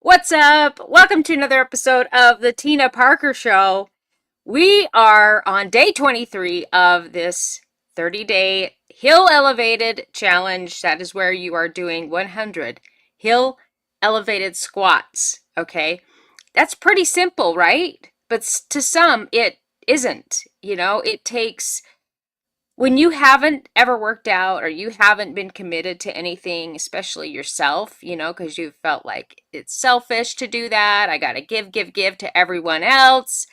What's up? Welcome to another episode of the Tina Parker Show. We are on day 23 of this 30-day hill elevated challenge. That is where you are doing 100 hill elevated squats. Okay. That's pretty simple, right? But to some, it isn't. It takes when you haven't ever worked out or you haven't been committed to anything, especially yourself, because you felt like it's selfish to do that. I got to give to everyone else.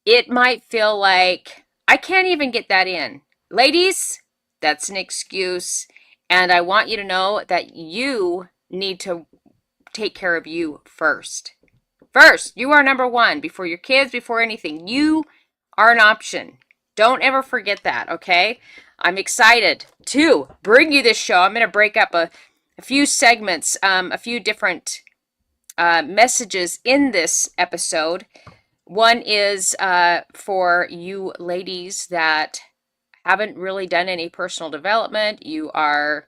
It might feel like I can't even get that in. Ladies, that's an excuse. And I want you to know that you need to take care of you first. First, you are number one before your kids, before anything. You are an option. Don't ever forget that, okay? I'm excited to bring you this show. I'm going to break up a few segments, a few different messages in this episode. One is for you ladies that haven't really done any personal development. You are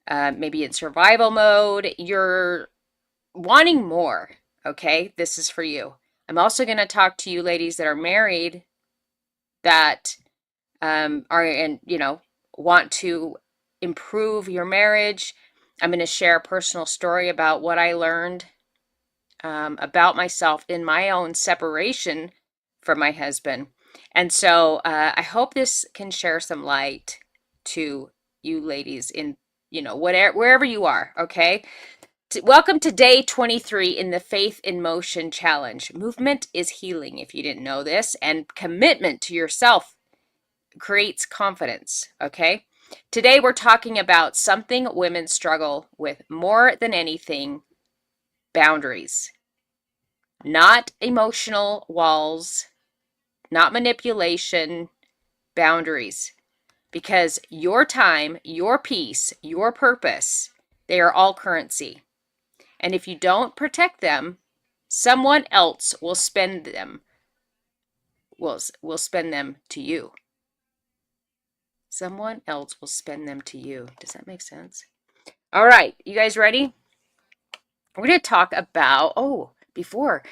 maybe in survival mode. You're wanting more, okay? This is for you. I'm also going to talk to you ladies that are married that want to improve your marriage. I'm going to share a personal story about what I learned about myself in my own separation from my husband. And so I hope this can share some light to you ladies in, wherever you are, okay? Welcome to day 23 in the Faith in Motion Challenge. Movement is healing, if you didn't know this, and commitment to yourself creates confidence, okay? Today we're talking about something women struggle with more than anything: boundaries. Not emotional walls, not manipulation, boundaries. Because your time, your peace, your purpose, they are all currency. And if you don't protect them, someone else will spend them. Will spend them to you. Someone else will spend them to you. Does that make sense? All right, you guys ready? We're going to talk about, before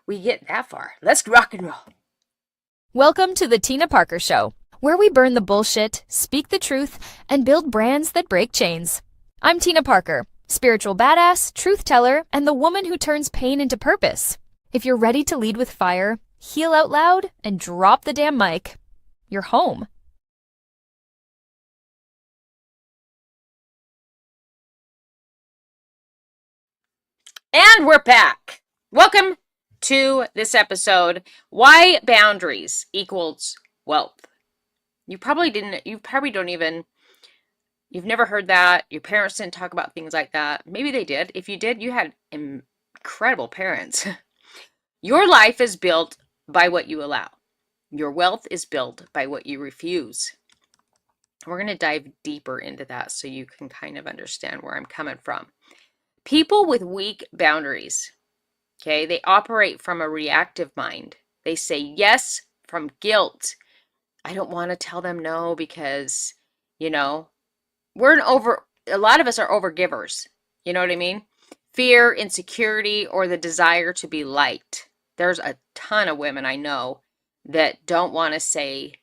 we get that far, let's rock and roll. Welcome to the Tina Parker Show, where we burn the bullshit, speak the truth, and build brands that break chains. I'm Tina Parker, spiritual badass, truth teller, and the woman who turns pain into purpose. If you're ready to lead with fire, heal out loud, and drop the damn mic, you're home. And we're back. Welcome to this episode. Why boundaries equals wealth. You've never heard that. Your parents didn't talk about things like that. Maybe they did. If you did, you had incredible parents. Your life is built by what you allow. Your wealth is built by what you refuse. We're going to dive deeper into that so you can kind of understand where I'm coming from. People with weak boundaries, okay, they operate from a reactive mind. They say yes from guilt. I don't want to tell them no because, a lot of us are overgivers. You know what I mean? Fear, insecurity, or the desire to be liked. There's a ton of women I know that don't want to say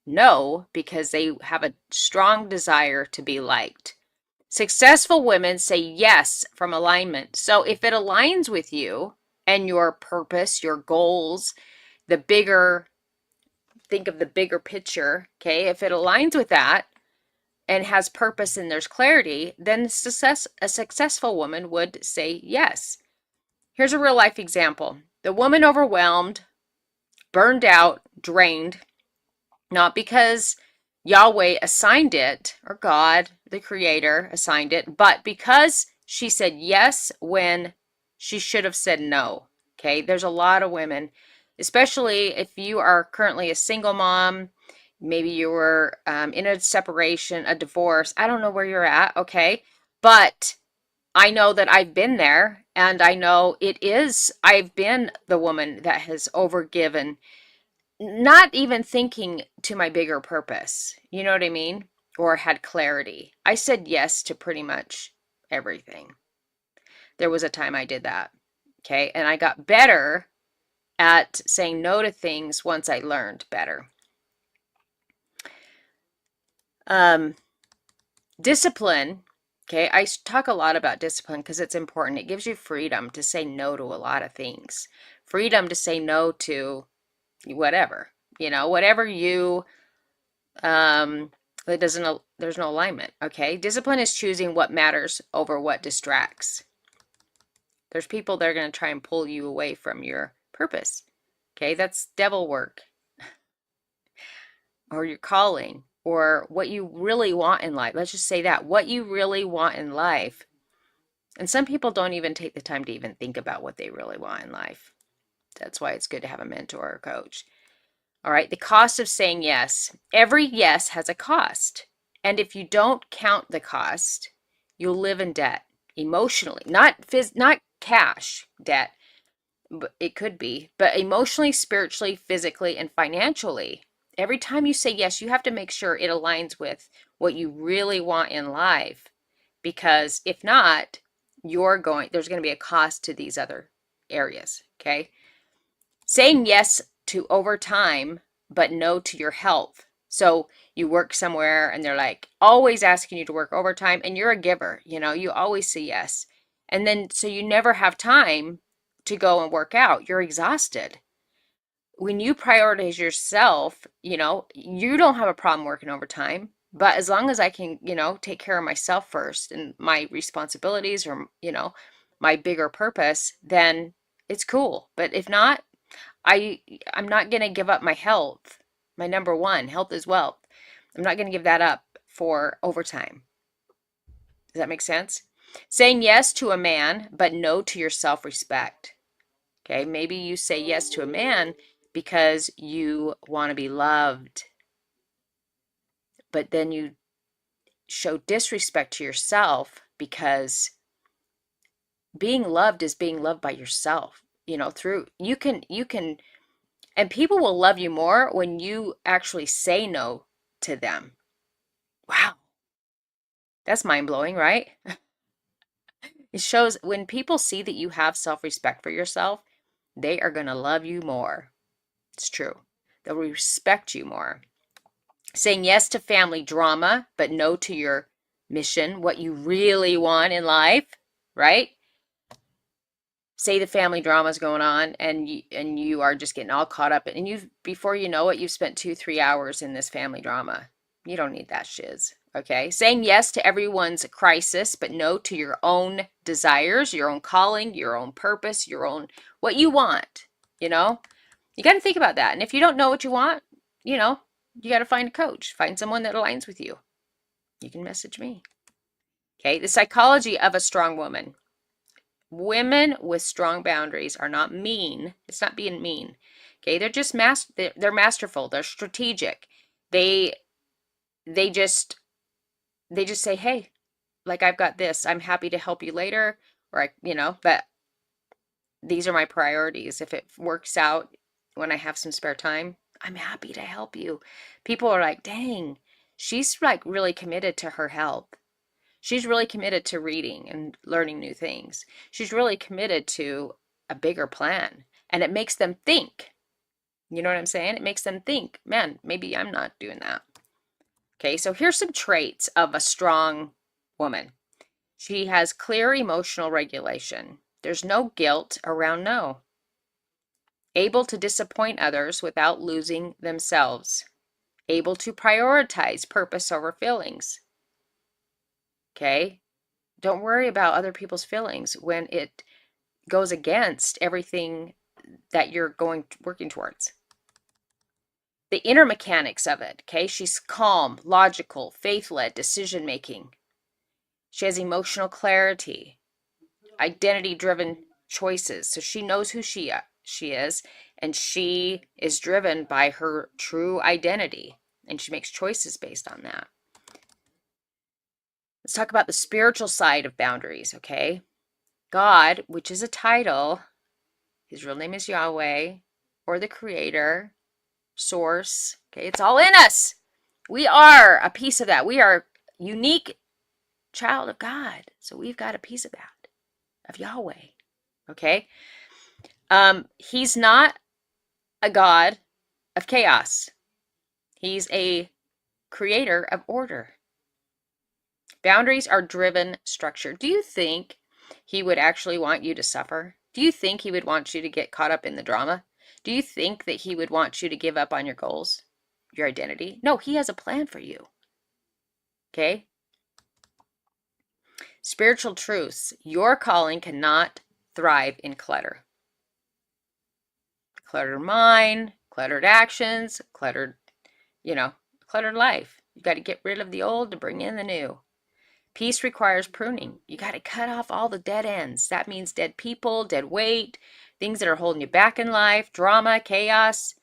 no because they have a strong desire to be liked. Successful women say yes from alignment. So if it aligns with you and your purpose, your goals, think of the bigger picture, okay? If it aligns with that and has purpose and there's clarity, then a successful woman would say yes. Here's a real life example. The woman overwhelmed, burned out, drained, not because Yahweh assigned it, or God, the creator, assigned it, but because she said yes when she should have said no. Okay, there's a lot of women, especially if you are currently a single mom, maybe you were in a separation, a divorce. I don't know where you're at, okay? But I know that I've been there, and I know I've been the woman that has overgiven, not even thinking to my bigger purpose. You know what I mean? Or had clarity. I said yes to pretty much everything. there was a time I did that. Okay. And I got better at saying no to things once I learned better. Um, Discipline. Okay. I talk a lot about discipline because it's important. It gives you freedom to say no to a lot of things, freedom to say no to whatever, whatever you, that doesn't, there's no alignment. Okay. Discipline is choosing what matters over what distracts. There's people that are going to try and pull you away from your purpose. Okay. That's devil work, or your calling, or what you really want in life. Let's just say that, what you really want in life. And some people don't even take the time to even think about what they really want in life. That's why it's good to have a mentor or a coach. All right, the cost of saying yes. Every yes has a cost. And if you don't count the cost, you'll live in debt emotionally, not cash debt, but it could be, but emotionally, spiritually, physically, and financially. Every time you say yes, you have to make sure it aligns with what you really want in life. Because if not, there's going to be a cost to these other areas. Okay. Saying yes to overtime, but no to your health. So you work somewhere and they're like always asking you to work overtime, and you're a giver, you always say yes. And then so you never have time to go and work out. You're exhausted. When you prioritize yourself, you don't have a problem working overtime. But as long as I can, take care of myself first and my responsibilities, or, my bigger purpose, then it's cool. But if not, I'm not going to give up my health. My number one, health is wealth. I'm not going to give that up for overtime. Does that make sense? Saying yes to a man, but no to your self-respect. Okay, maybe you say yes to a man because you want to be loved, but then you show disrespect to yourself, because being loved is being loved by yourself. Through you can and people will love you more when you actually say no to them. Wow, that's mind-blowing, right? It shows when people see that you have self-respect for yourself, they are going to love you more. It's true. They'll respect you more. Saying yes to family drama, but no to your mission, what you really want in life, right? Say the family drama is going on, and you are just getting all caught up, and before you know it, you've spent 2-3 hours in this family drama. You don't need that shiz. Okay. Saying yes to everyone's crisis, but no to your own desires, your own calling, your own purpose, your own, what you want. You got to think about that. And if you don't know what you want, you got to find a coach, find someone that aligns with you. You can message me. Okay. The psychology of a strong woman. Women with strong boundaries are not mean. It's not being mean. Okay. They're just they're masterful. They're strategic. They they just say, hey, like, I've got this. I'm happy to help you later. Or but these are my priorities. If it works out when I have some spare time, I'm happy to help you. People are like, dang, she's like really committed to her health. She's really committed to reading and learning new things. She's really committed to a bigger plan. And it makes them think. You know what I'm saying? It makes them think, man, maybe I'm not doing that. Okay, so here's some traits of a strong woman. She has clear emotional regulation. There's no guilt around no. Able to disappoint others without losing themselves. Able to prioritize purpose over feelings. Okay? Don't worry about other people's feelings when it goes against everything that you're working towards. The inner mechanics of it, okay? She's calm, logical, faith-led decision making. She has emotional clarity, identity-driven choices. So she knows who she is, and she is driven by her true identity, and she makes choices based on that. Let's talk about the spiritual side of boundaries, okay? God, which is a title, his real name is Yahweh, or the Creator, Source, okay? It's all in us. We are a piece of that. We are unique child of God. So we've got a piece of that. of Yahweh. Okay? He's not a God of chaos. He's a creator of order. Boundaries are driven structure. Do you think he would actually want you to suffer? Do you think he would want you to get caught up in the drama? Do you think that he would want you to give up on your goals, your identity? No, he has a plan for you. Okay? Spiritual truths. Your calling cannot thrive in clutter. Cluttered mind, cluttered actions, cluttered life. You got to get rid of the old to bring in the new. Peace requires pruning. You got to cut off all the dead ends. That means dead people, dead weight, things that are holding you back in life, drama, chaos,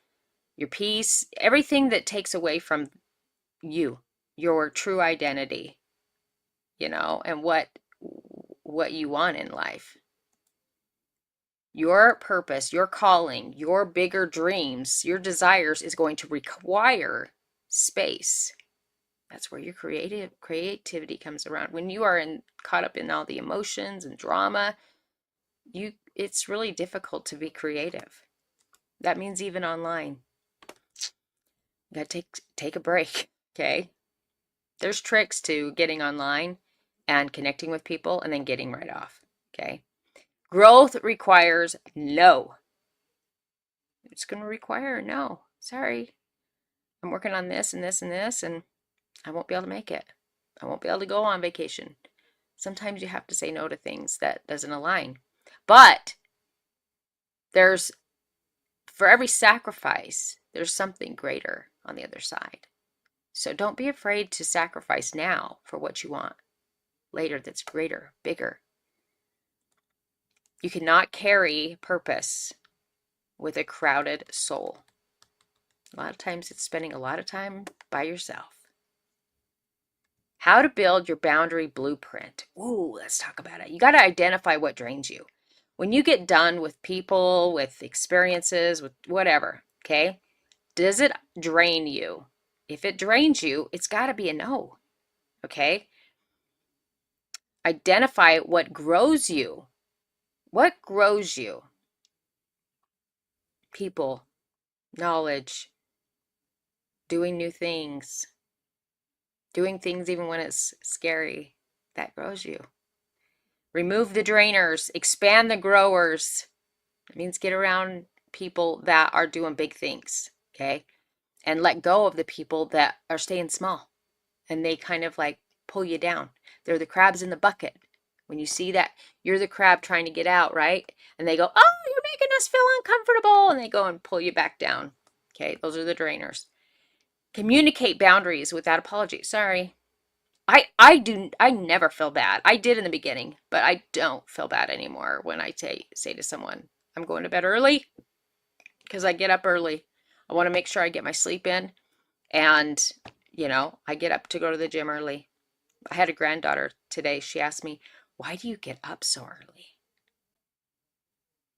your peace, everything that takes away from you, your true identity, and what you want in life. Your purpose, your calling, your bigger dreams, your desires is going to require space. That's where your creativity comes around. When you are caught up in all the emotions and drama, it's really difficult to be creative. That means even online. You gotta take a break, okay? There's tricks to getting online and connecting with people and then getting right off, okay? Growth requires no. It's going to require no. Sorry. I'm working on this and this and this, and I won't be able to make it. I won't be able to go on vacation. Sometimes you have to say no to things that doesn't align. But for every sacrifice, there's something greater on the other side. So don't be afraid to sacrifice now for what you want later that's greater, bigger. You cannot carry purpose with a crowded soul. A lot of times it's spending a lot of time by yourself. How to build your boundary blueprint. Ooh, let's talk about it. You got to identify what drains you. When you get done with people, with experiences, with whatever, okay, does it drain you? If it drains you, it's got to be a no, okay? Identify what grows you. What grows you? People, knowledge, doing new things, doing things even when it's scary. That grows you. Remove the drainers, expand the growers. It means get around people that are doing big things, okay? And let go of the people that are staying small and they kind of like pull you down. They're the crabs in the bucket. When you see that, you're the crab trying to get out, right? And they go, oh, you're making us feel uncomfortable. And they go and pull you back down. Okay, those are the drainers. Communicate boundaries without apology. Sorry. I never feel bad. I did in the beginning, but I don't feel bad anymore when I say to someone, I'm going to bed early because I get up early. I want to make sure I get my sleep in, and I get up to go to the gym early. I had a granddaughter today. She asked me, "Why do you get up so early?"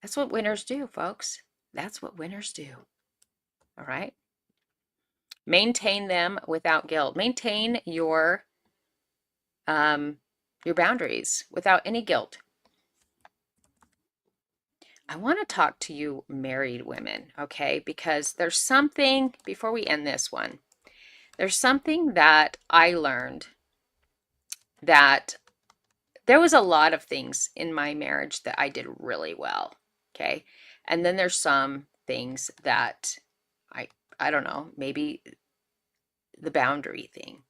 That's what winners do, folks. That's what winners do. All right? Maintain them without guilt. Maintain your boundaries without any guilt. I want to talk to you married women, okay? Because there's something, before we end this one, there's something that I learned, that there was a lot of things in my marriage that I did really well, okay? And then there's some things that I don't know, maybe the boundary thing,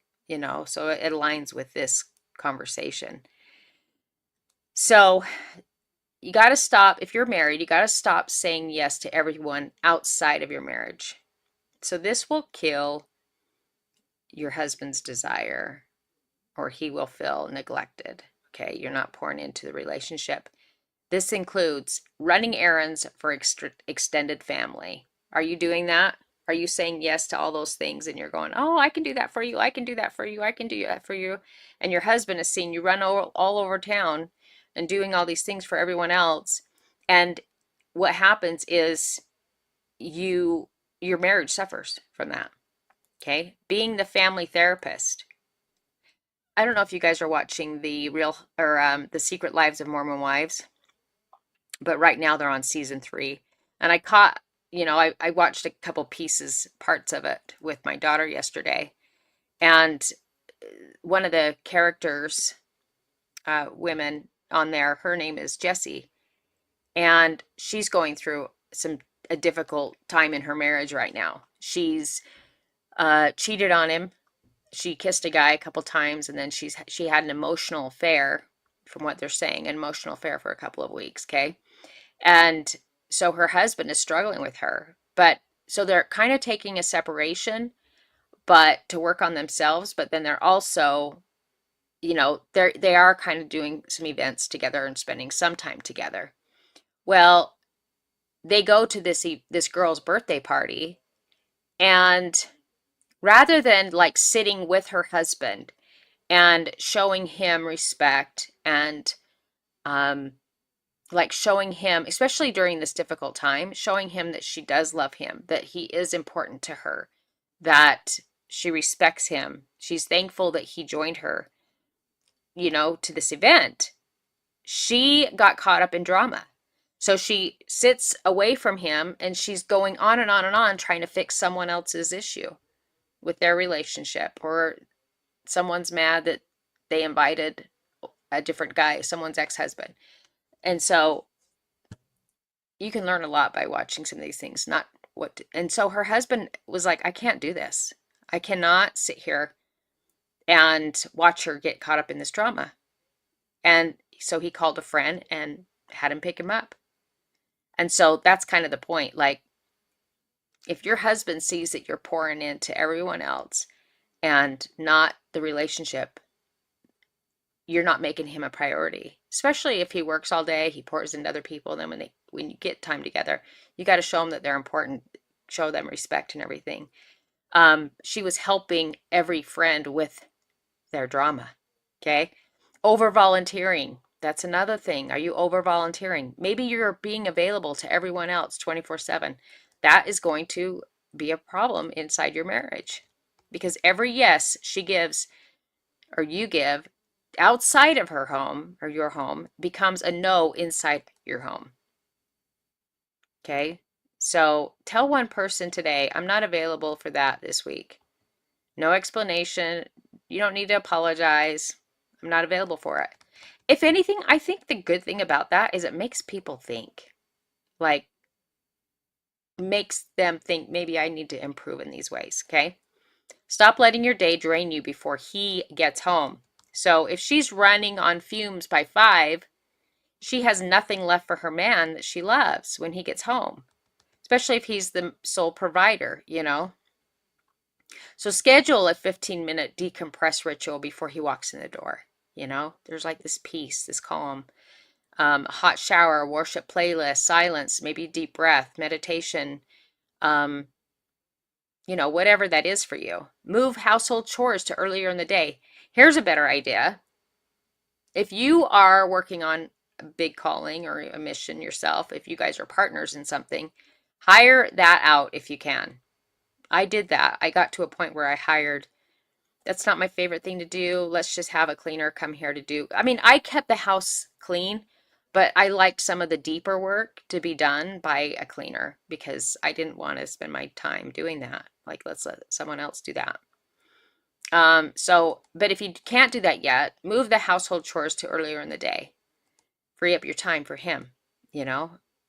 so it aligns with this conversation. So you got to stop. If you're married, you got to stop saying yes to everyone outside of your marriage. So this will kill your husband's desire, or he will feel neglected. Okay, you're not pouring into the relationship. This includes running errands for extended family. Are you doing that? Are you saying yes to all those things and you're going, oh, I can do that for you. I can do that for you. I can do that for you. And your husband is seeing you run all over town and doing all these things for everyone else. And what happens is your marriage suffers from that. Okay. Being the family therapist. I don't know if you guys are watching the real or the Secret Lives of Mormon Wives, but right now they're on season 3. And I caught, I watched a couple pieces, parts of it with my daughter yesterday. And one of the characters, women on there, her name is Jessie, and she's going through a difficult time in her marriage right now. She's cheated on him. She kissed a guy a couple times, and then she had an emotional affair, from what they're saying, an emotional affair for a couple of weeks. Okay, and so her husband is struggling with her, but so they're kind of taking a separation, but to work on themselves. But then they're also, they are kind of doing some events together and spending some time together. Well, they go to this girl's birthday party, and rather than like sitting with her husband and showing him respect and um like showing him, especially during this difficult time, showing him that she does love him, that he is important to her, that she respects him, she's thankful that he joined her, to this event, she got caught up in drama. So she sits away from him and she's going on and on and on trying to fix someone else's issue with their relationship, or someone's mad that they invited a different guy, someone's ex-husband. And so you can learn a lot by watching some of these things, not what. And so her husband was like, I can't do this. I cannot sit here and watch her get caught up in this drama. And so he called a friend and had him pick him up. And so that's kind of the point. Like, if your husband sees that you're pouring into everyone else and not the relationship, you're not making him a priority. Especially if he works all day, he pours into other people. And then when you get time together, you got to show them that they're important, show them respect and everything. She was helping every friend with their drama. Okay. Over volunteering. That's another thing. Are you over volunteering? Maybe you're being available to everyone else 24/7. That is going to be a problem inside your marriage, because every yes she gives or you give outside of her home or your home becomes a no inside your home. Okay. So tell one person today, I'm not available for that this week. No explanation. You don't need to apologize. I'm not available for it. If anything, I think the good thing about that is it makes people think. Like, makes them think maybe I need to improve in these ways. Okay. Stop letting your day drain you before he gets home. So if she's running on fumes by 5, she has nothing left for her man that she loves when he gets home, especially if he's the sole provider. So schedule a 15-minute decompress ritual before he walks in the door. There's like this peace, this calm, hot shower, worship playlist, silence, maybe deep breath, meditation, whatever that is for you. Move household chores to earlier in the day. Here's a better idea. If you are working on a big calling or a mission yourself, if you guys are partners in something, hire that out if you can. I did that. I got to a point where I hired. That's not my favorite thing to do. Let's just have a cleaner come here to do. I mean, I kept the house clean, but I liked some of the deeper work to be done by a cleaner because I didn't want to spend my time doing that. Like, let's let someone else do that. But if you can't do that yet, move the household chores to earlier in the day. Free up your time for him.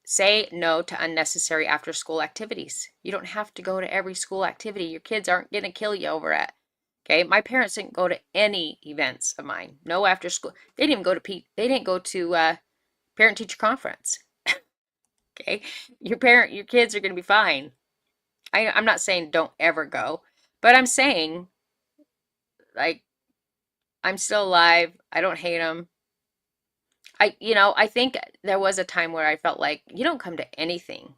Say no to unnecessary after school activities. You don't have to go to every school activity. Your kids aren't going to kill you over it. Okay, my parents didn't go to any events of mine. No after school. They didn't even they didn't go to parent teacher conference. Okay, your kids are going to be fine. I'm not saying don't ever go, but I'm saying, like, I'm still alive. I don't hate them. I think there was a time where I felt like you don't come to anything.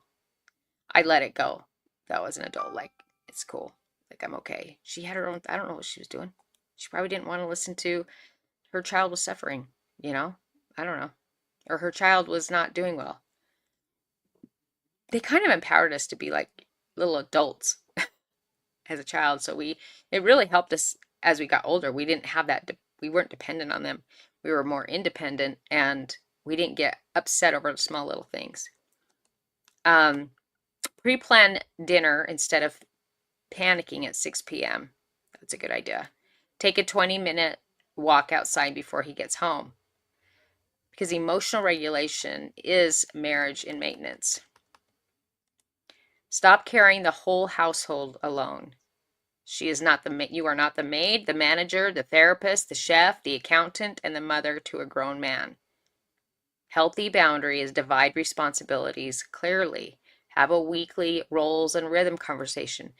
I let it go. That was an adult. Like, it's cool. Like, I'm okay. She had her own, I don't know what she was doing. She probably didn't want to listen to her child was suffering, you know? I don't know. Or her child was not doing well. They kind of empowered us to be like little adults as a child. So it really helped us as we got older. We didn't have that We weren't dependent on them. We were more independent, and we didn't get upset over the small little things. Pre-plan dinner instead of panicking at 6 p.m. That's a good idea. Take a 20-minute walk outside before he gets home, because emotional regulation is marriage and maintenance. Stop carrying the whole household alone. You are not the maid, the manager, the therapist, the chef, the accountant, and the mother to a grown man. Healthy boundaries divide responsibilities clearly. Have a weekly roles and rhythm conversation.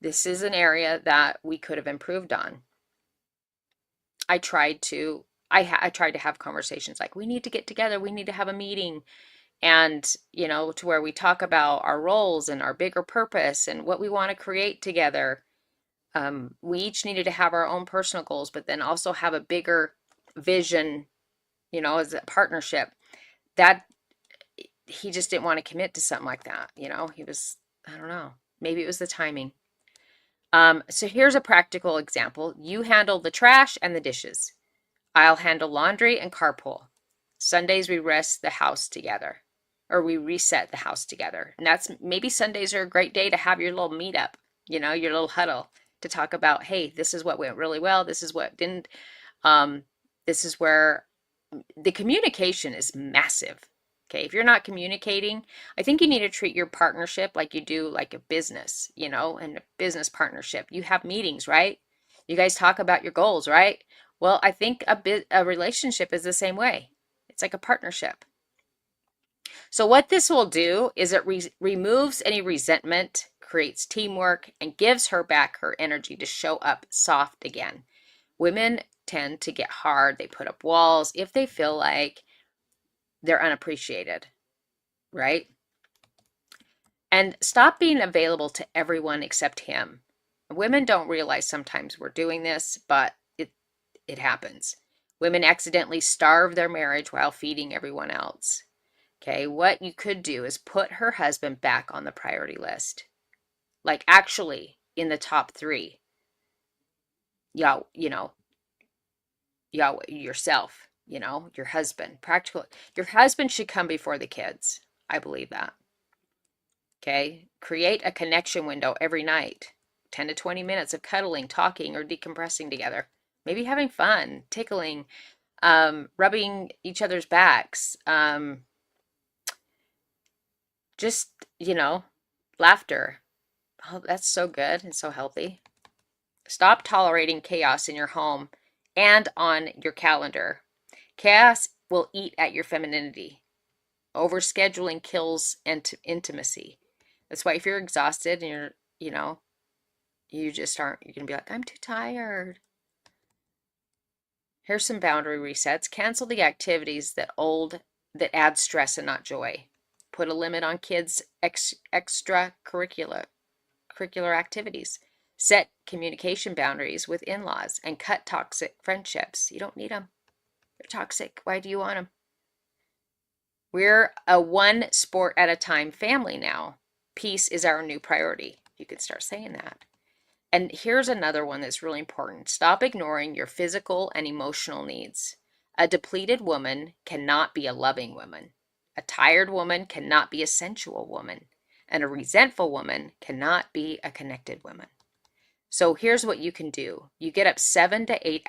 This is an area that we could have improved on. I tried to have conversations like, we need to get together, we need to have a meeting, and to where we talk about our roles and our bigger purpose and what we want to create together. We each needed to have our own personal goals, but then also have a bigger vision, as a partnership. That he just didn't want to commit to something like that. He was, I don't know, maybe it was the timing. So here's a practical example. You handle the trash and the dishes. I'll handle laundry and carpool. Sundays we rest the house together, or we reset the house together. And that's, maybe Sundays are a great day to have your little meetup, your little huddle, to talk about, hey, this is what went really well, this is what didn't. This is where the communication is massive. Okay, if you're not communicating, I think you need to treat your partnership like you do like a business, and a business partnership. You have meetings, right? You guys talk about your goals, right? Well, I think a relationship is the same way. It's like a partnership. So what this will do is it removes any resentment, creates teamwork, and gives her back her energy to show up soft again. Women tend to get hard. They put up walls if they feel like they're unappreciated, right? And stop being available to everyone except him. Women don't realize sometimes we're doing this, but it happens. Women accidentally starve their marriage while feeding everyone else. Okay, what you could do is put her husband back on the priority list. Like actually in the top 3. Yeah, yourself, your husband. Practical. Your husband should come before the kids. I believe that. Okay, create a connection window every night. 10 to 20 minutes of cuddling, talking, or decompressing together. Maybe having fun, tickling, rubbing each other's backs, just, laughter. Oh, that's so good and so healthy. Stop tolerating chaos in your home and on your calendar. Chaos will eat at your femininity. Overscheduling kills intimacy. That's why if you're exhausted and you just aren't, you're going to be like, I'm too tired. Here's some boundary resets. Cancel the activities that add stress and not joy. Put a limit on kids' extracurricular activities. Set communication boundaries with in-laws and cut toxic friendships. You don't need them. They're toxic. Why do you want them? We're a one sport at a time family now. Peace is our new priority. You could start saying that. And here's another one that's really important. Stop ignoring your physical and emotional needs. A depleted woman cannot be a loving woman. A tired woman cannot be a sensual woman. And a resentful woman cannot be a connected woman. So here's what you can do. You get 7 to 8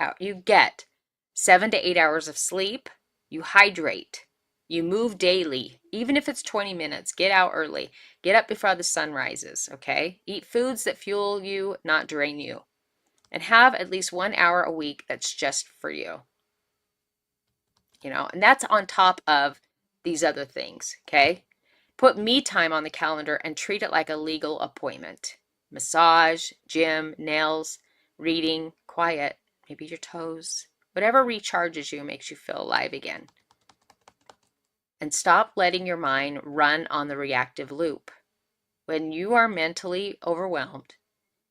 hours of sleep. You hydrate. You move daily, even if it's 20 minutes. Get out early. Get up before the sun rises, okay? Eat foods that fuel you, not drain you. And have at least 1 hour a week that's just for you. And that's on top of these other things, okay? Put me time on the calendar and treat it like a legal appointment. Massage, gym, nails, reading, quiet, maybe your toes. Whatever recharges you makes you feel alive again. And stop letting your mind run on the reactive loop. When you are mentally overwhelmed,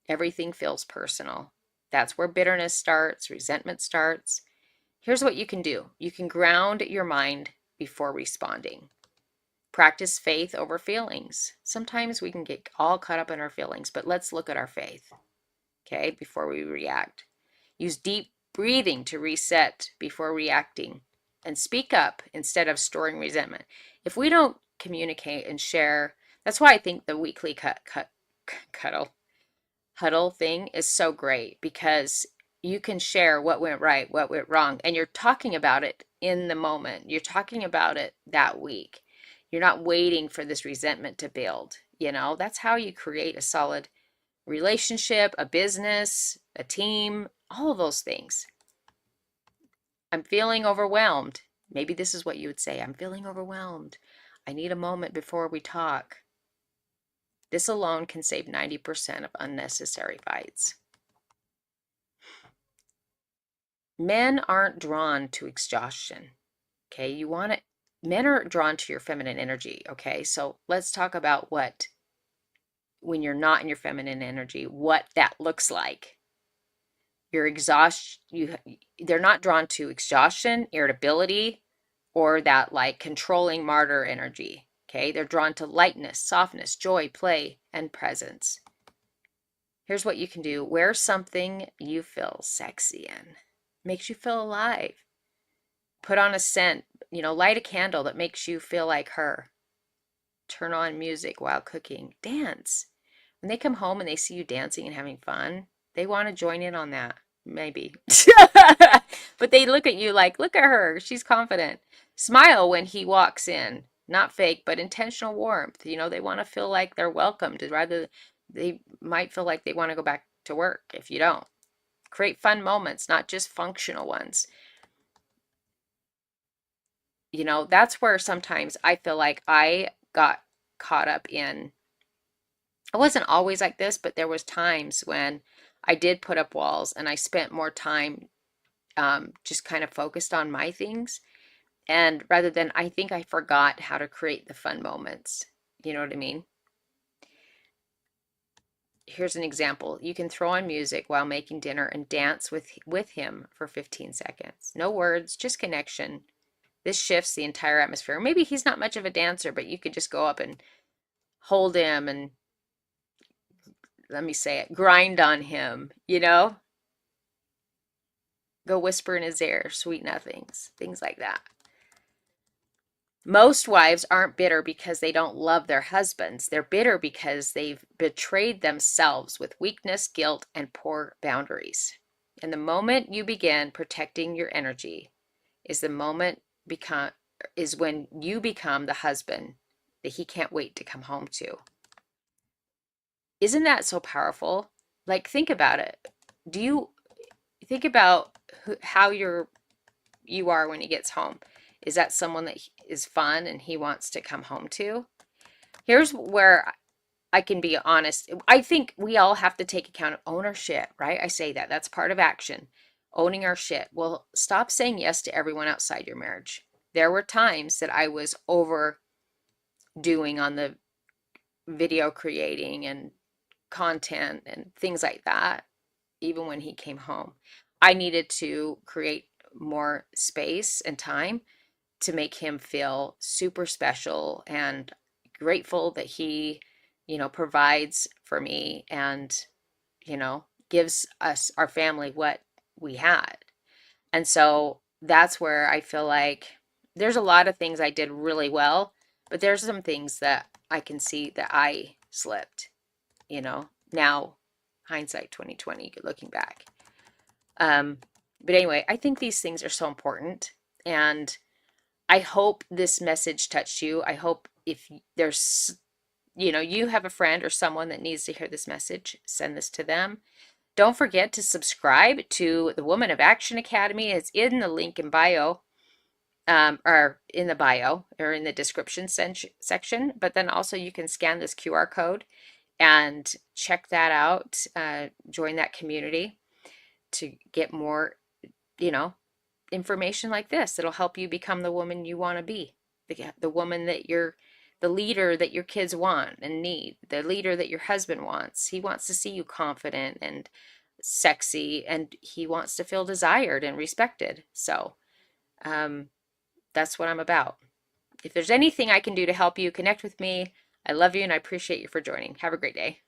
everything feels personal. That's where bitterness starts, resentment starts. Here's what you can do. You can ground your mind before responding. Practice faith over feelings. Sometimes we can get all caught up in our feelings, but let's look at our faith, okay, before we react. Use deep breathing to reset before reacting, and speak up instead of storing resentment. If we don't communicate and share, that's why I think the weekly cuddle huddle thing is so great, because you can share what went right, what went wrong, and you're talking about it in the moment. You're talking about it that week. You're not waiting for this resentment to build. That's how you create a solid relationship, a business, a team, all of those things. I'm feeling overwhelmed. Maybe this is what you would say. I'm feeling overwhelmed. I need a moment before we talk. This alone can save 90% of unnecessary fights. Men aren't drawn to exhaustion. Okay, men are drawn to your feminine energy. Okay, so let's talk about when you're not in your feminine energy, what that looks like. They're not drawn to exhaustion, irritability, or that like controlling martyr energy. Okay, they're drawn to lightness, softness, joy, play, and presence. Here's what you can do. Wear something you feel sexy in. Makes you feel alive. Put on a scent, light a candle that makes you feel like her. Turn on music while cooking. Dance. When they come home and they see you dancing and having fun, they want to join in on that. Maybe. But they look at you like, look at her. She's confident. Smile when he walks in. Not fake, but intentional warmth. They want to feel like they're welcomed. Rather, they might feel like they want to go back to work if you don't. Create fun moments, not just functional ones. That's where sometimes I feel like I got caught up in. I wasn't always like this, but there was times when I did put up walls and I spent more time just kind of focused on my things. And rather than, I think I forgot how to create the fun moments. You know what I mean? Here's an example. You can throw on music while making dinner and dance with him for 15 seconds. No words, just connection. This shifts the entire atmosphere. Maybe he's not much of a dancer, but you could just go up and hold him and, let me say it, grind on him, Go whisper in his ear, sweet nothings, things like that. Most wives aren't bitter because they don't love their husbands. They're bitter because they've betrayed themselves with weakness, guilt, and poor boundaries. And the moment you begin protecting your energy is the moment is when you become the husband that he can't wait to come home to. Isn't that so powerful? Like, think about it. Do you think about how you are when he gets home? Is that someone that is fun and he wants to come home to? Here's where I can be honest. I think we all have to take account of ownership, right? I say that. That's part of action. Owning our shit. Well, stop saying yes to everyone outside your marriage. There were times that I was overdoing on the video creating and content and things like that, even when he came home. I needed to create more space and time to make him feel super special and grateful that he, provides for me and, gives us, our family, what we had. And so that's where I feel like there's a lot of things I did really well, but there's some things that I can see that I slipped, now hindsight 2020, looking back. But anyway, I think these things are so important, and I hope this message touched you. I hope if there's, you have a friend or someone that needs to hear this message, send this to them. Don't forget to subscribe to the Woman of Action Academy. It's in the link in bio, or in the bio, or in the description section. But then also you can scan this QR code and check that out. Join that community to get more, information like this. It'll help you become the woman you want to be, the woman the leader that your kids want and need, the leader that your husband wants. He wants to see you confident and sexy, and he wants to feel desired and respected. So that's what I'm about. If there's anything I can do to help you, connect with me. I love you and I appreciate you for joining. Have a great day.